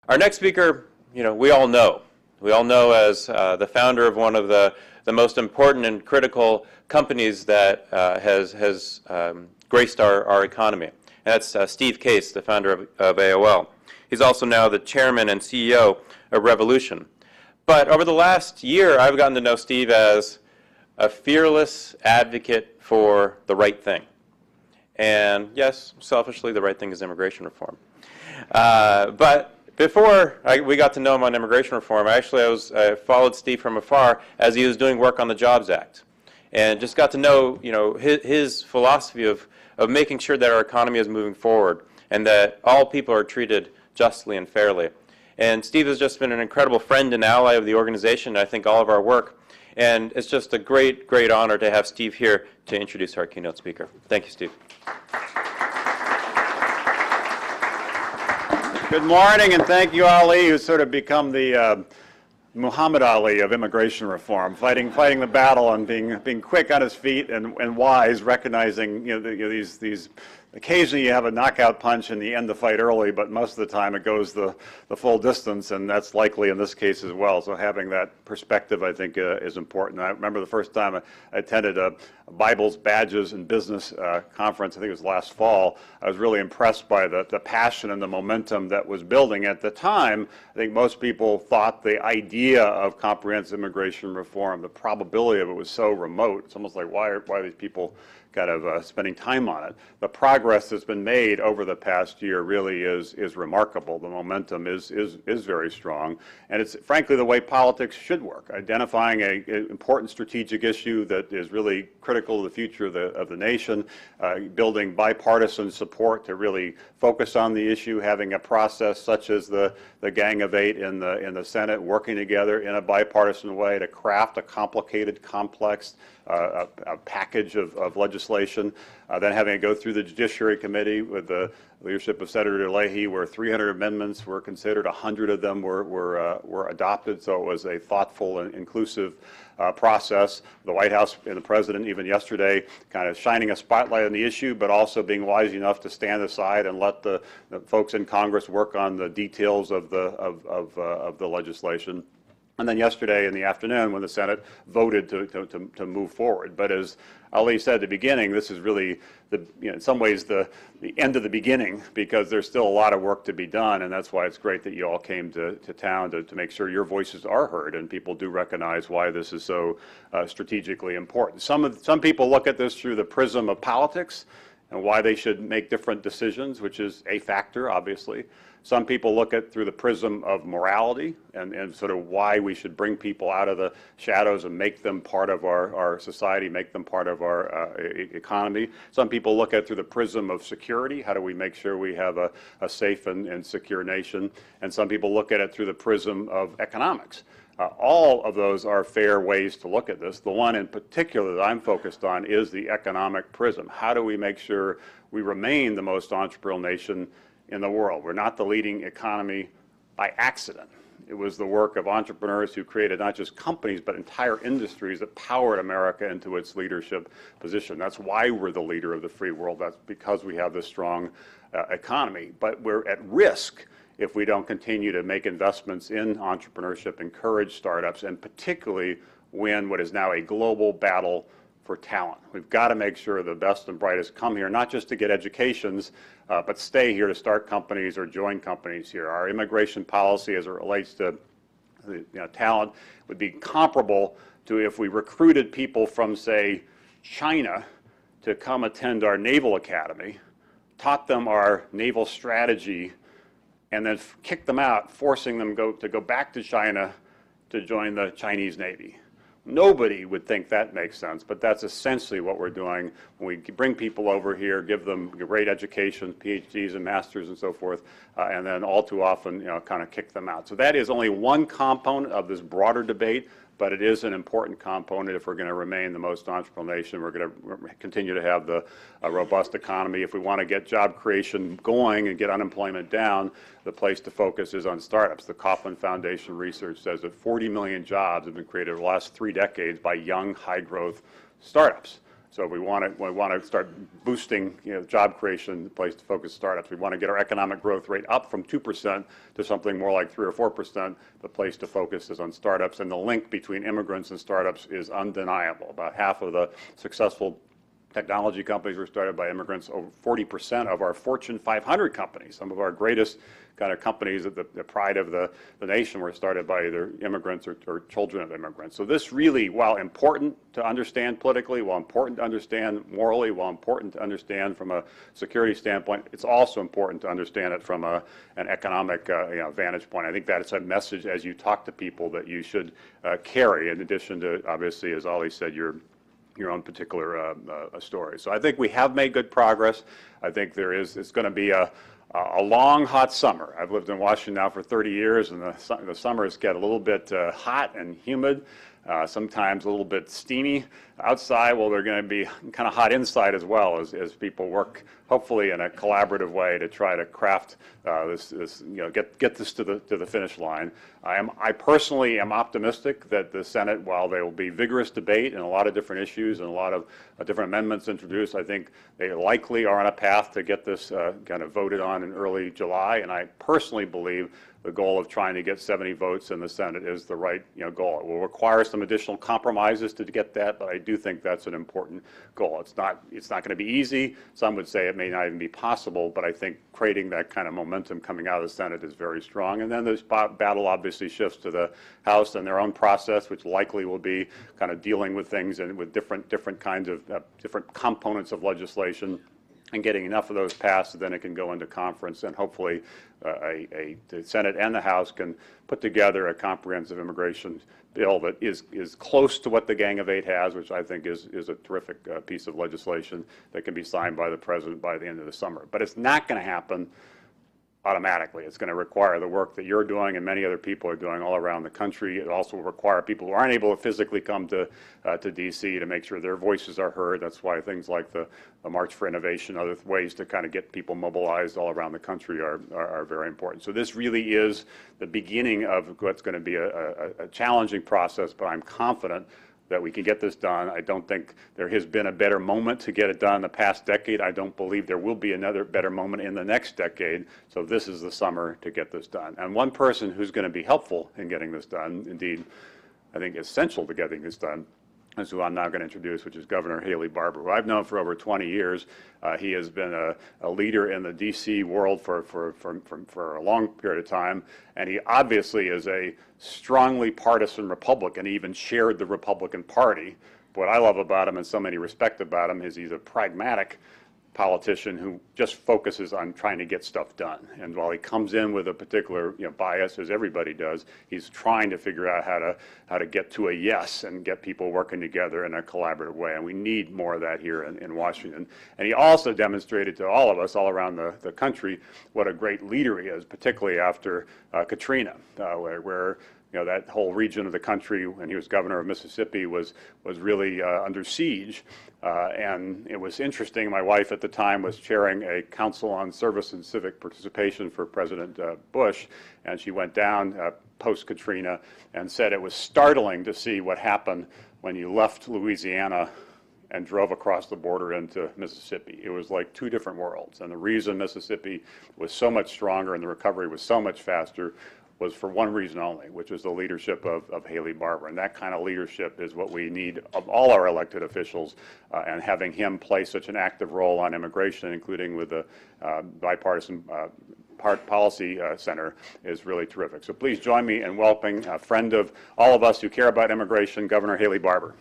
Our next speaker, we all know. We all know as the founder of one of the most important and critical companies that has graced our economy. And that's Steve Case, the founder of AOL. He's also now the chairman and CEO of Revolution. But over the last year, I've gotten to know Steve as a fearless advocate for the right thing. And yes, selfishly, the right thing is immigration reform. But before we got to know him on immigration reform, I followed Steve from afar as he was doing work on the Jobs Act, and just got to know, his philosophy of making sure that our economy is moving forward and that all people are treated justly and fairly. And Steve has just been an incredible friend and ally of the organization, I think all of our work. And it's just a great, great honor to have Steve here to introduce our keynote speaker. Thank you, Steve. Good morning, and thank you, Ali, who's sort of become the Muhammad Ali of immigration reform, fighting the battle and being quick on his feet and wise, recognizing these. Occasionally you have a knockout punch and you end the fight early, but most of the time it goes the full distance, and that's likely in this case as well. So having that perspective, I think, is important. I remember the first time I attended a Bibles, Badges, and Business conference, I think it was last fall. I was really impressed by the passion and the momentum that was building. At the time, I think most people thought the idea of comprehensive immigration reform, the probability of it was so remote. It's almost like, why are these people kind of spending time on it? The progress that's been made over the past year really is remarkable. The momentum is very strong, and it's frankly the way politics should work. Identifying an important strategic issue that is really critical to the future of the nation, building bipartisan support to really focus on the issue, having a process such as the Gang of Eight in the Senate, working together in a bipartisan way to craft a complicated, complex a package of legislation, then having it go through the Judiciary Committee with the leadership of Senator Leahy, where 300 amendments were considered, 100 of them were adopted, so it was a thoughtful and inclusive process. The White House and the President, even yesterday, kind of shining a spotlight on the issue, but also being wise enough to stand aside and let the folks in Congress work on the details of the legislation. And then yesterday in the afternoon, when the Senate voted to move forward. But as Ali said at the beginning, this is really, in some ways, the end of the beginning, because there's still a lot of work to be done, and that's why it's great that you all came to town to make sure your voices are heard and people do recognize why this is so strategically important. Some people look at this through the prism of politics and why they should make different decisions, which is a factor, obviously. Some people look at it through the prism of morality and sort of why we should bring people out of the shadows and make them part of our society, make them part of our economy. Some people look at it through the prism of security. How do we make sure we have a safe and secure nation? And some people look at it through the prism of economics. All of those are fair ways to look at this. The one in particular that I'm focused on is the economic prism. How do we make sure we remain the most entrepreneurial nation in the world? We're not the leading economy by accident. It was the work of entrepreneurs who created not just companies, but entire industries that powered America into its leadership position. That's why we're the leader of the free world. That's because we have this strong economy. But we're at risk if we don't continue to make investments in entrepreneurship, encourage startups, and particularly win what is now a global battle for talent. We've got to make sure the best and brightest come here, not just to get educations, but stay here to start companies or join companies here. Our immigration policy as it relates to talent would be comparable to if we recruited people from, say, China to come attend our Naval Academy, taught them our naval strategy, and then kicked them out, forcing them to go back to China to join the Chinese Navy. Nobody would think that makes sense, but that's essentially what we're doing when we bring people over here, give them great education, PhDs and masters and so forth, and then all too often, kind of kick them out. So that is only one component of this broader debate, but it is an important component if we're going to remain the most entrepreneurial nation. We're going to continue to have a robust economy. If we want to get job creation going and get unemployment down, the place to focus is on startups. The Kauffman Foundation research says that 40 million jobs have been created over the last 3 decades by young, high-growth startups. So we want to start boosting, job creation, the place to focus startups. We want to get our economic growth rate up from 2% to something more like 3 or 4%. The place to focus is on startups, and the link between immigrants and startups is undeniable. About half of the successful technology companies were started by immigrants. Over 40% of our Fortune 500 companies, some of our greatest kind of companies, the pride of the nation, were started by either immigrants or children of immigrants. So this really, while important to understand politically, while important to understand morally, while important to understand from a security standpoint, it's also important to understand it from an economic vantage point. I think that it's a message as you talk to people that you should carry, in addition to, obviously, as Ali said, your own particular story. So I think we have made good progress. I think it's going to be a long, hot summer. I've lived in Washington now for 30 years, and the summers get a little bit hot and humid, sometimes a little bit steamy outside. Well, they're going to be kind of hot inside as well, as people work, hopefully in a collaborative way, to try to craft get this to the finish line. I personally am optimistic that the Senate, while there will be vigorous debate and a lot of different issues and a lot of different amendments introduced, I think they likely are on a path to get this kind of voted on in early July. And I personally believe the goal of trying to get 70 votes in the Senate is the right goal. It will require some additional compromises to get that, but I do think that's an important goal. It's not going to be easy. Some would say it may not even be possible, but I think creating that kind of momentum coming out of the Senate is very strong. And then this battle obviously shifts to the House and their own process, which likely will be kind of dealing with things and with different kinds of different components of legislation, and getting enough of those passed so then it can go into conference, and hopefully the Senate and the House can put together a comprehensive immigration bill that is close to what the Gang of Eight has, which I think is a terrific piece of legislation that can be signed by the President by the end of the summer. But it's not going to happen automatically. It's going to require the work that you're doing and many other people are doing all around the country. It also will require people who aren't able to physically come to D.C. to make sure their voices are heard. That's why things like the March for Innovation, other ways to kind of get people mobilized all around the country are very important. So this really is the beginning of what's going to be a challenging process, but I'm confident that we can get this done. I don't think there has been a better moment to get it done in the past decade. I don't believe there will be another better moment in the next decade. So this is the summer to get this done. And one person who's going to be helpful in getting this done, indeed, I think essential to getting this done, is who I'm now going to introduce, which is Governor Haley Barbour, who I've known for over 20 years. He has been a leader in the D.C. world for a long period of time, and he obviously is a strongly partisan Republican. He even shared the Republican Party. What I love about him, and so many respect about him, is he's a pragmatic politician who just focuses on trying to get stuff done. And while he comes in with a particular bias, as everybody does, he's trying to figure out how to get to a yes and get people working together in a collaborative way. And we need more of that here in Washington. And he also demonstrated to all of us all around the country what a great leader he is, particularly after Katrina, where that whole region of the country, when he was governor of Mississippi, was really under siege. And it was interesting. My wife at the time was chairing a council on service and civic participation for President Bush, and she went down post-Katrina and said it was startling to see what happened when you left Louisiana and drove across the border into Mississippi. It was like two different worlds. And the reason Mississippi was so much stronger and the recovery was so much faster was for one reason only, which is the leadership of Haley Barbour. And that kind of leadership is what we need of all our elected officials, and having him play such an active role on immigration, including with the bipartisan policy center, is really terrific. So please join me in welcoming a friend of all of us who care about immigration, Governor Haley Barbour.